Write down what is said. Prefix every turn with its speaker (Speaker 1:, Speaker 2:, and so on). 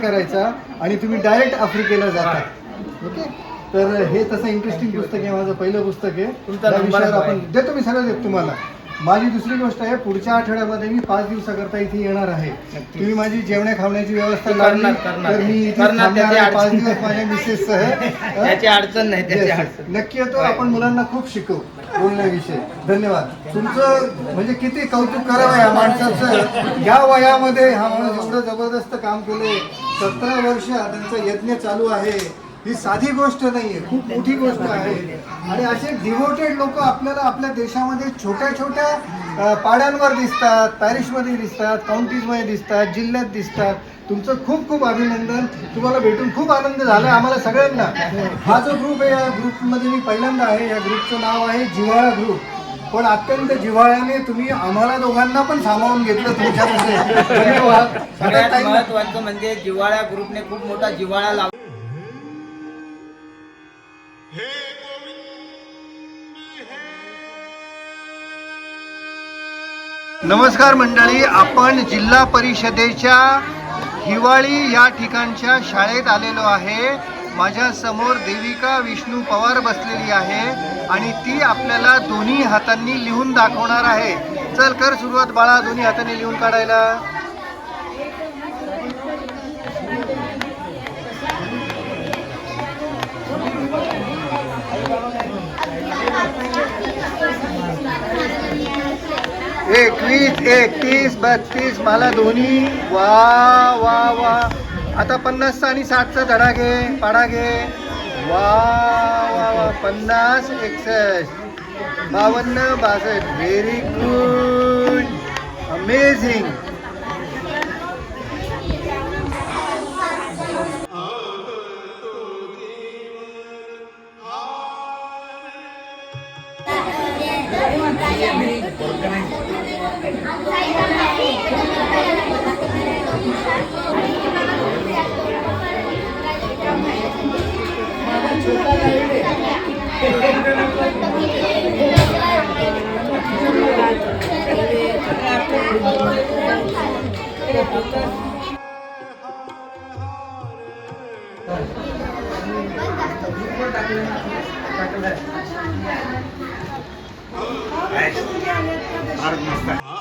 Speaker 1: करायचा आणि तुम्ही डायरेक्ट आफ्रिकेला जाता. ओके, तर हे तसं इंटरेस्टिंग पुस्तक आहे. माझं पहिलं पुस्तक आहे. त्या विषयावर आपण देतो, मी सगळं देतो तुम्हाला. माझी दुसरी गोष्ट आहे, पुढच्या आठवड्यामध्ये मी 5 दिवसाकरता इथे येणार आहे. तुम्ही माझी जेवण्या खावण्याची व्यवस्था लावली तर मी इथे थांबणार आहे 5 दिवस माझ्या मिसेस सह.
Speaker 2: त्याची अडचण नाही.
Speaker 1: नक्की येतो. आपण मुलांना खूप शिकवू बोलण्याविषयी. धन्यवाद. तुमचं म्हणजे किती कौतुक करावं या माणसाचं. या वयामध्ये हा माणूस एवढं जबरदस्त काम केले. 17 वर्ष त्यांचा यज्ञ चालू आहे. ही साधी गोष्ट नाहीये, खूप मोठी गोष्ट आहे. आणि असे डिव्होटेड लोक आपल्याला आपल्या देशामध्ये छोट्या छोट्या पाड्यांवर दिसतात, पॅरिसमध्ये दिसतात, काउंटीजमध्ये दिसतात, जिल्ह्यात दिसतात. तुमचं खूप खूप अभिनंदन. तुम्हाला भेटून खूप आनंद झाला आम्हाला सगळ्यांना. हा जो ग्रुप आहे, या ग्रुपमध्ये मी पहिल्यांदा आहे. या ग्रुपचं नाव आहे जिव्हाळा ग्रुप. पण अत्यंत जिव्हाळ्याने तुम्ही आम्हाला दोघांना पण सामावून घेतलं तुमच्यामध्ये. धन्यवाद.
Speaker 2: सगळ्यात महत्त्वाचं म्हणजे जिव्हाळा ग्रुपने खूप मोठा जिव्हाळा लावला.
Speaker 1: नमस्कार मंडळी, आपण जिल्हा परिषदेच्या हिवाळी या ठिकाणच्या शाळेत आलेलो आहे. माझ्या समोर देविका विष्णू पवार बसलेली आहे आणि ती आपल्याला दोन्ही हातांनी लिहून दाखवणार आहे. चल कर सुरुवात बाळा, दोन्ही हातांनी लिहून काढायला. एकवीस, 31, 32 मला दोन्ही. वा वा वा. आता 50 आणि 60चा धडा घे, पाडा घे. वा वा वा. 50, 61, 52, 62. Very good, amazing. भारत मस्त.